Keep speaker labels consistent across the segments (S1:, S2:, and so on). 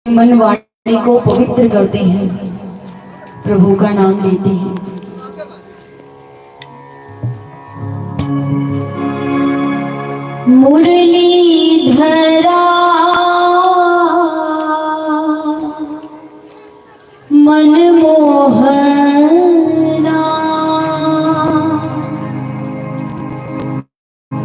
S1: मन वाणी को पवित्र करते हैं, प्रभु का नाम लेते हैं। मुरलीधरा मनमोहना,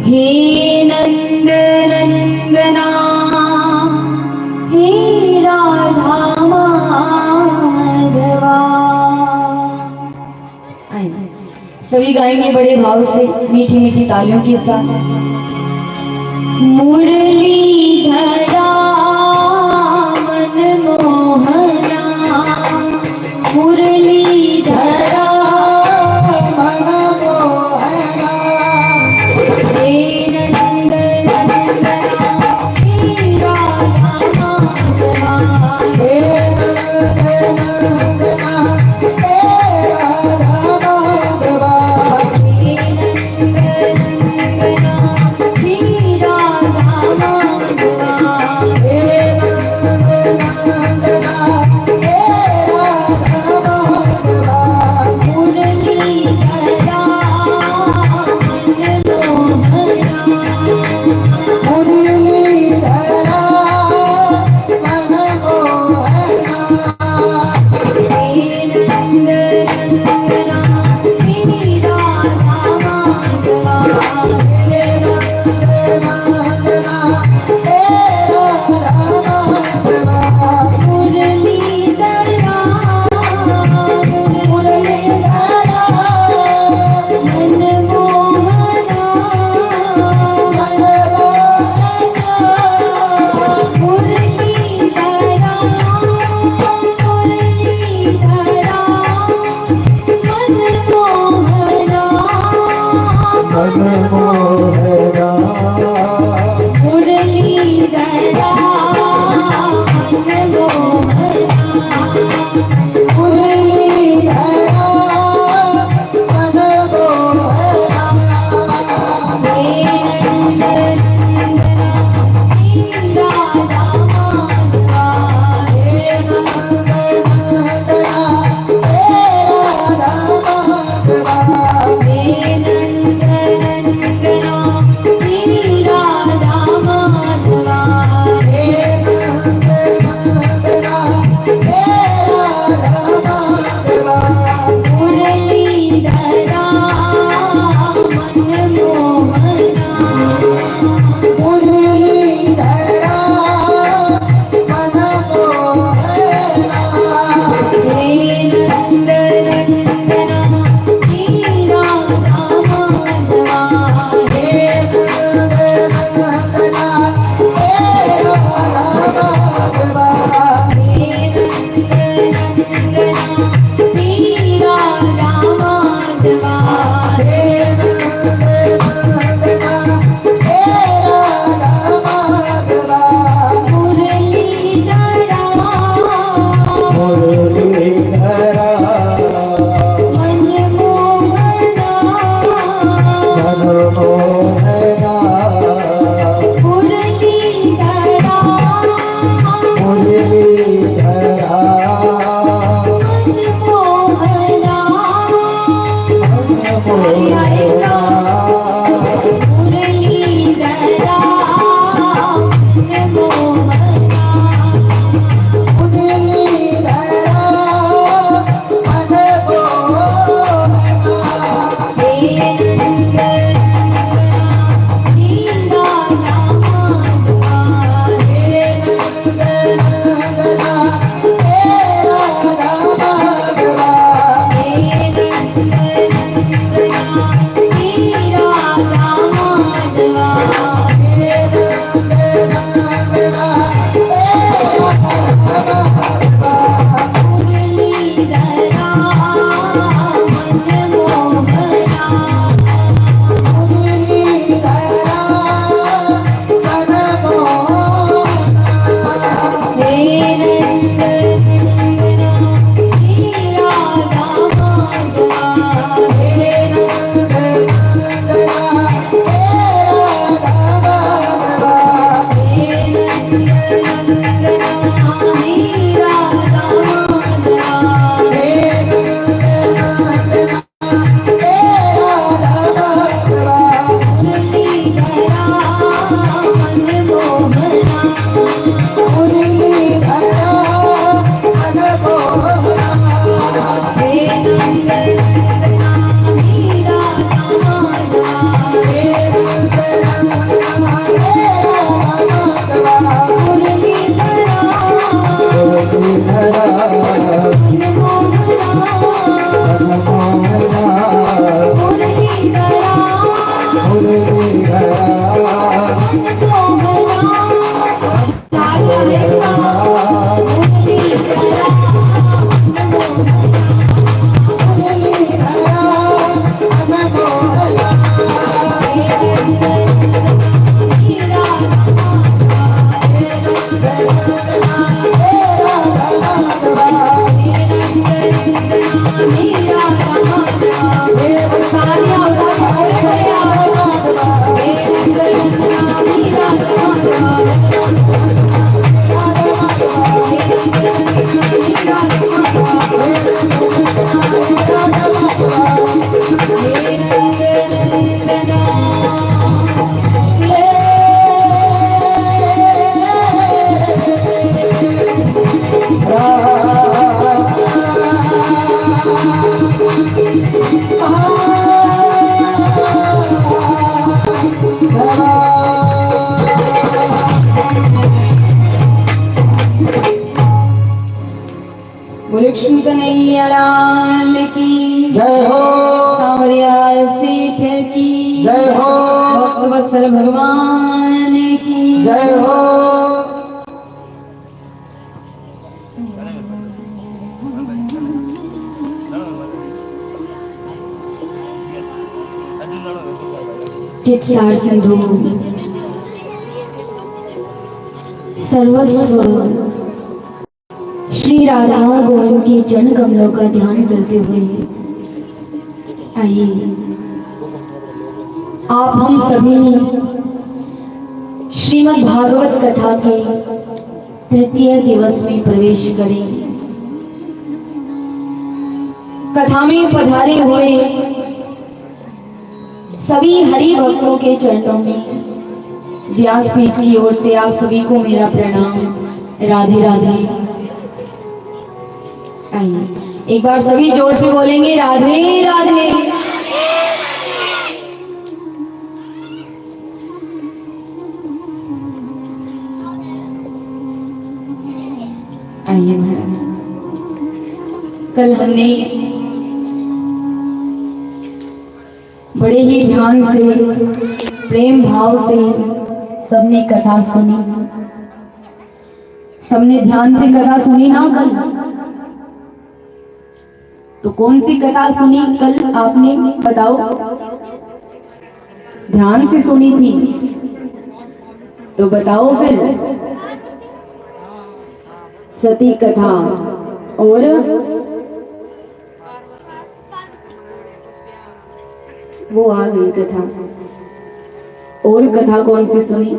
S1: हे नंद नंदना, हे राधा माधवा। सभी गाएंगे बड़े भाव से, मीठी मीठी तालियों के साथ। मुरलीधरा मनमोहना, मुरलीधरा मनमोहना, हे नंद नंदना, हे राधा माधवा, हे नंद नंदना, हे राधा माधवा, हे नंद नंदना, हे राधा माधवा, हे नंद नंदना, हे राधा माधवा। मुरलीधरा मनमोहना, मुरलीधरा मनमोहना, हे नंद नंदना, हे राधा माधवा, हे नंद नंदना, हे राधा माधवा। मुरलीधरा मुरलीधरा मनमोहना, मनमोहना, मुरलीधरा मुरलीधरा मनमोहना,
S2: मनमोहना,
S1: मुरलीधरा मनमोहना,
S2: मुरलीधरा मनमोहना,
S1: हे नंद नंदना, हे राधा माधवा,
S2: हे नंद नंदना, हे राधा माधवा,
S1: हे नंद नंदना, हे राधा माधवा,
S2: हे नंद नंदना, हे राधा माधवा।
S1: मुरलीधरा मनमोहना,
S2: मुरलीधरा मनमोहना,
S1: हे नंद नंदना, हे राधा माधवा,
S2: हे नंद नंदना, हे राधा माधवा,
S1: हे नंद नंदना, हे राधा माधवा,
S2: हे नंद नंदना, हे राधा माधवा।
S1: मुरलीधरा
S2: मुरलीधरा
S1: मनमोहना,
S2: मनमोहना,
S1: मुरलीधरा
S2: मुरलीधरा
S1: मनमोहना,
S2: मनमोहना,
S1: मुरलीधरा मनमोहना,
S2: मुरलीधरा मनमोहना,
S1: हे नंद नंदना, हे राधा माधवा,
S2: हे नंद नंदना,
S1: कृष्ण कन्हैया लाल की
S2: जय हो
S1: सांवरिया सेठ की
S2: जय हो
S1: भक्त वत्सल भगवान की
S2: जय हो
S1: चित्सार सिंधु सर्वस्व श्री राधा गोविंद के चरण कमलों का ध्यान करते हुए आइए आप हम सभी श्रीमद् भागवत कथा के तृतीय दिवस में प्रवेश करें। कथा में पधारे हुए सभी हरि भक्तों के चरणों में व्यासपीठ की ओर से आप सभी को मेरा प्रणाम। राधे राधे। आइए एक बार सभी जोर से बोलेंगे राधे राधे। आइए महाराज, कल हमने बड़े ही ध्यान से प्रेम भाव से सबने कथा सुनी। सबने ध्यान से कथा सुनी ना कल? तो कौन सी कथा सुनी कल आपने, बताओ? ध्यान से सुनी थी तो बताओ फिर। सती कथा और वो आ गई कथा। और कथा कौन सी सुनी?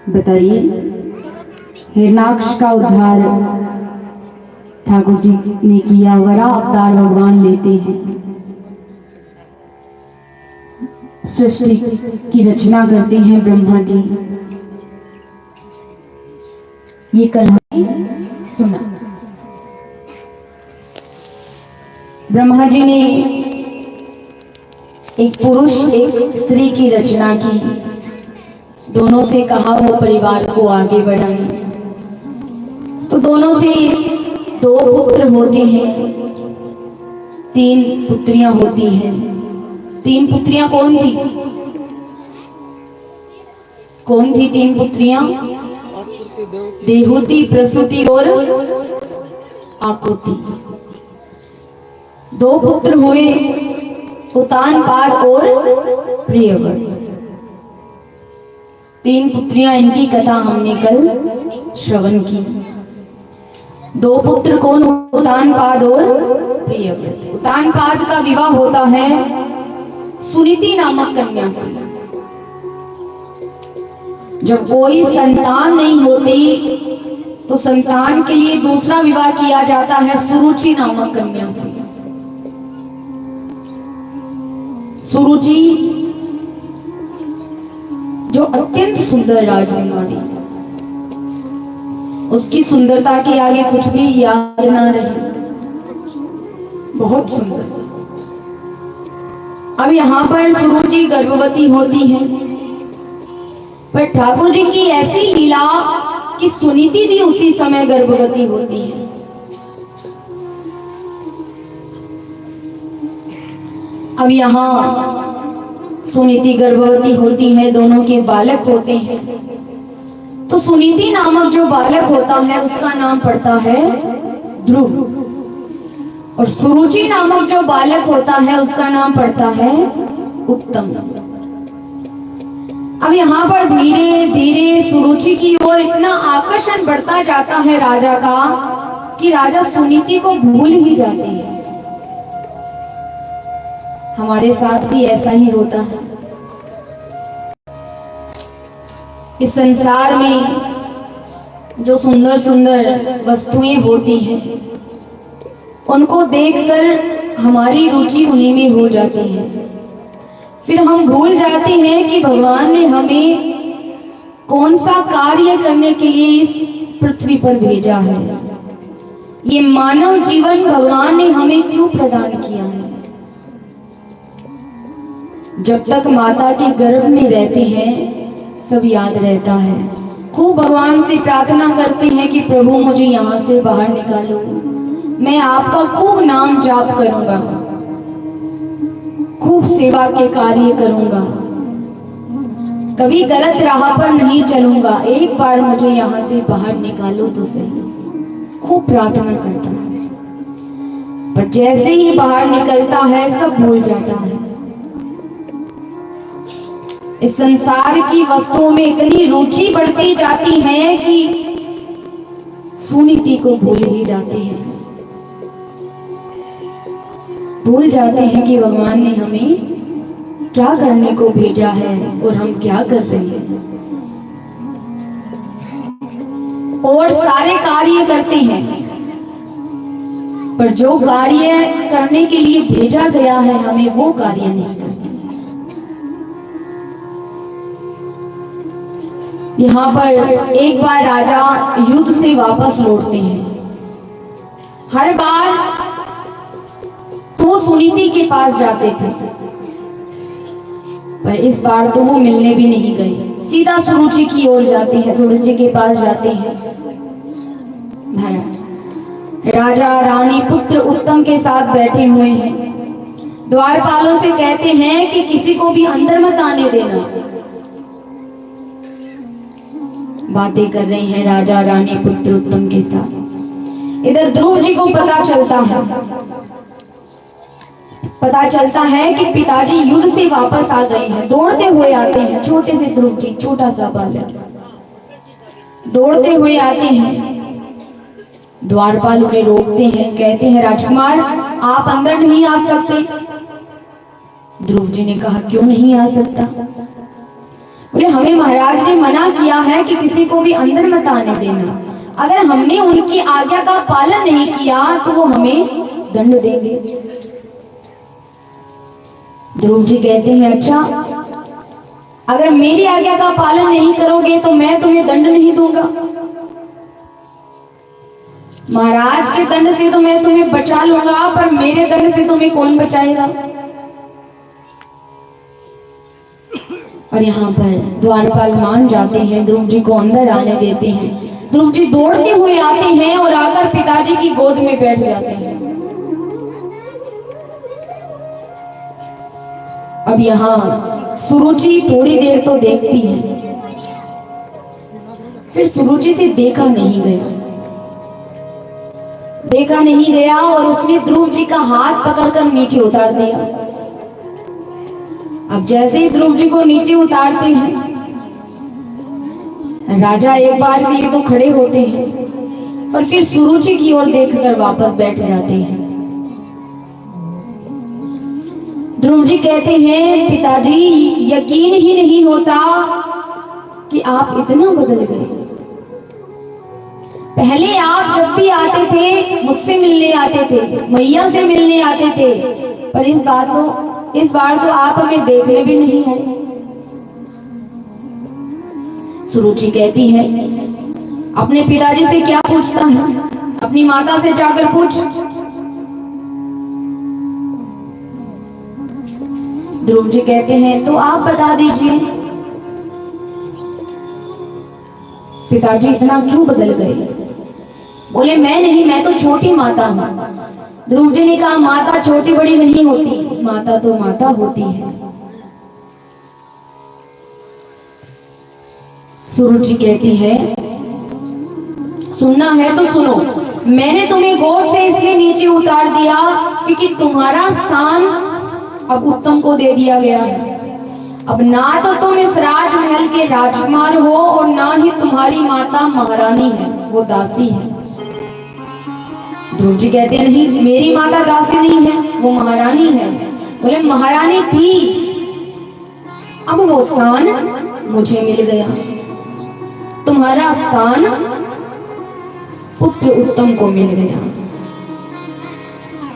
S1: बताइए। हिरणाक्ष का उद्धार ठाकुर जी ने किया। वराह अवतार भगवान लेते हैं, सृष्टि की रचना करते हैं ब्रह्मा जी। ये कल हमने सुना। ब्रह्मा जी ने एक पुरुष एक स्त्री की रचना की। दोनों से कहा वो परिवार को आगे बढ़ाएं। तो दोनों से 2 पुत्र होते हैं, 3 पुत्रियां होती हैं। 3 पुत्रियां कौन थी? कौन थी 3 पुत्रियां? देहूति, प्रसूति और आकृति। 2 पुत्र हुए, उतानपाद और प्रियव्रत। 3 पुत्रियां, इनकी कथा हमने कल श्रवण की। 2 पुत्र कौन? उतानपाद और प्रियव्रत। उतानपाद का विवाह होता है सुनीति नामक कन्या से। जब कोई संतान नहीं होती तो संतान के लिए दूसरा विवाह किया जाता है सुरुचि नामक कन्या से। सुरुचि जो अत्यंत सुंदर राजकुमारी, उसकी सुंदरता के आगे कुछ भी याद ना रहे, बहुत सुंदर। अब यहाँ पर सुरुचि गर्भवती होती है, पर ठाकुर जी की ऐसी लीला कि सुनीति भी उसी समय गर्भवती होती है। अब यहाँ सुनीति गर्भवती होती है, दोनों के बालक होते हैं। तो सुनीति नामक जो बालक होता है उसका नाम पड़ता है ध्रुव, और सुरुचि नामक जो बालक होता है उसका नाम पड़ता है उत्तम। अब यहाँ पर धीरे धीरे सुरुचि की ओर इतना आकर्षण बढ़ता जाता है राजा का कि राजा सुनीति को भूल ही जाते हैं। हमारे साथ भी ऐसा ही होता है। इस संसार में जो सुंदर सुंदर वस्तुएं होती हैं उनको देखकर हमारी रुचि उन्हीं में हो जाती है। फिर हम भूल जाते हैं कि भगवान ने हमें कौन सा कार्य करने के लिए इस पृथ्वी पर भेजा है। ये मानव जीवन भगवान ने हमें क्यों प्रदान किया है। जब तक माता के गर्भ में रहते हैं सब याद रहता है। खूब भगवान से प्रार्थना करते हैं कि प्रभु मुझे यहाँ से बाहर निकालो, मैं आपका खूब नाम जाप करूंगा, खूब सेवा के कार्य करूंगा, कभी गलत राह पर नहीं चलूंगा, एक बार मुझे यहाँ से बाहर निकालो तो सही। खूब प्रार्थना करता है, पर जैसे ही बाहर निकलता है सब भूल जाता है। इस संसार की वस्तुओं में इतनी रुचि बढ़ती जाती है कि सुनीति को भूल ही जाते हैं। भूल जाते हैं कि भगवान ने हमें क्या करने को भेजा है और हम क्या कर रहे हैं। और सारे कार्य करते हैं, पर जो कार्य करने के लिए भेजा गया है हमें वो कार्य नहीं करते। यहाँ पर एक बार राजा युद्ध से वापस लौटते हैं। हर बार तो सुनीति के पास जाते थे, पर इस बार तो वो मिलने भी नहीं गए, सीधा सुरुचि की ओर जाते हैं, सुरुचि के पास जाते हैं। महाराज राजा रानी पुत्र उत्तम के साथ बैठे हुए हैं, द्वारपालों से कहते हैं कि किसी को भी अंदर मत आने देना। बातें कर रहे हैं राजा रानी पुत्र उत्तम के साथ। इधर ध्रुव जी को पता चलता है कि पिताजी युद्ध से वापस आ गए हैं। दौड़ते हुए आते हैं, छोटे से ध्रुव जी, छोटा सा बालक, दौड़ते हुए आते हैं। द्वारपाल उन्हें रोकते हैं, कहते हैं राजकुमार आप अंदर नहीं आ सकते। ध्रुव जी ने कहा क्यों नहीं आ सकता? बोले हमें महाराज ने मना किया है कि किसी को भी अंदर मत आने देना। अगर हमने उनकी आज्ञा का पालन नहीं किया तो वो हमें दंड देंगे। ध्रुव जी कहते हैं अच्छा, अगर मेरी आज्ञा का पालन नहीं करोगे तो मैं तुम्हें दंड नहीं दूंगा। महाराज के दंड से तो मैं तुम्हें बचा लूंगा, पर मेरे दंड से तुम्हें कौन बचाएगा? और यहाँ पर द्वारपाल मान जाते हैं, ध्रुव जी को अंदर आने देते हैं। ध्रुव जी दौड़ते हुए आते हैं और आकर पिताजी की गोद में बैठ जाते हैं। अब यहाँ सुरुचि थोड़ी देर तो देखती है, फिर सुरुचि से देखा नहीं गया और उसने ध्रुव जी का हाथ पकड़कर नीचे उतार दिया। अब जैसे ही ध्रुव जी को नीचे उतारते हैं, राजा एक बार के लिए तो खड़े होते हैं, पर फिर सुरुचि की ओर देखकर वापस बैठ जाते हैं। ध्रुव जी कहते हैं पिताजी यकीन ही नहीं होता कि आप इतना बदल गए। पहले आप जब भी आते थे मुझसे मिलने आते थे, मैया से मिलने आते थे, पर इस बार तो आप हमें देखने भी नहीं आए। सुरुचि कहती है अपने पिताजी से क्या पूछता है, अपनी माता से जाकर पूछ। ध्रुव जी कहते हैं तो आप बता दीजिए पिताजी इतना क्यों बदल गए? बोले मैं नहीं, मैं तो छोटी माता हूं। ध्रुव जी ने कहा माता छोटी बड़ी नहीं होती, माता तो माता होती है। सुरुचि कहती है सुनना है तो सुनो, मैंने तुम्हें गोद से इसलिए नीचे उतार दिया क्योंकि तुम्हारा स्थान अब उत्तम को दे दिया गया है। अब ना तो तुम इस राजमहल के राजकुमार हो और ना ही तुम्हारी माता महारानी है, वो दासी है। ध्रुव जी कहते नहीं, मेरी माता दासी नहीं है, वो महारानी है। बोले महारानी थी, अब वो स्थान मुझे मिल गया। तुम्हारा स्थान पुत्र उत्तम को मिल गया।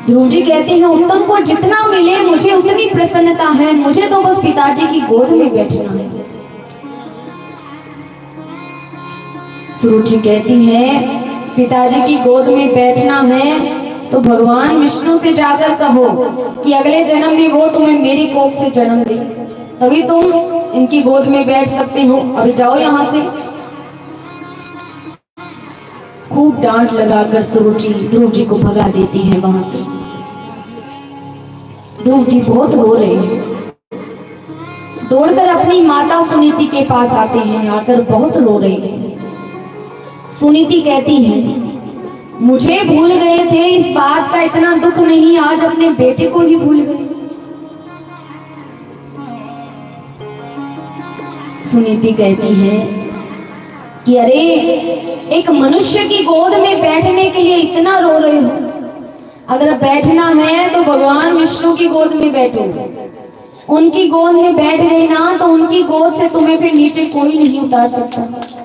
S1: ध्रुव जी कहते हैं उत्तम को जितना मिले मुझे उतनी प्रसन्नता है, मुझे तो बस पिताजी की गोद में बैठना है। सुरुचि कहती है पिताजी की गोद में बैठना है तो भगवान विष्णु से जाकर कहो कि अगले जन्म में वो तुम्हें मेरी कोख से जन्म दे, तभी तुम इनकी गोद में बैठ सकते हो, अभी जाओ यहाँ से। खूब डांट लगाकर सुरुचि ध्रुव जी को भगा देती है वहां से। ध्रुव जी बहुत रो रहे हैं, दौड़कर अपनी माता सुनीति के पास आते हैं, आकर बहुत रो रहे हैं। सुनीति कहती है, मुझे भूल गए थे, इस बात का इतना दुख नहीं, आज अपने बेटे को ही भूल गए। सुनीति कहती है कि अरे एक मनुष्य की गोद में बैठने के लिए इतना रो रहे हो, अगर बैठना है तो भगवान विष्णु की गोद में बैठो, उनकी गोद में बैठ गए ना तो उनकी गोद से तुम्हें फिर नीचे कोई नहीं उतार सकता।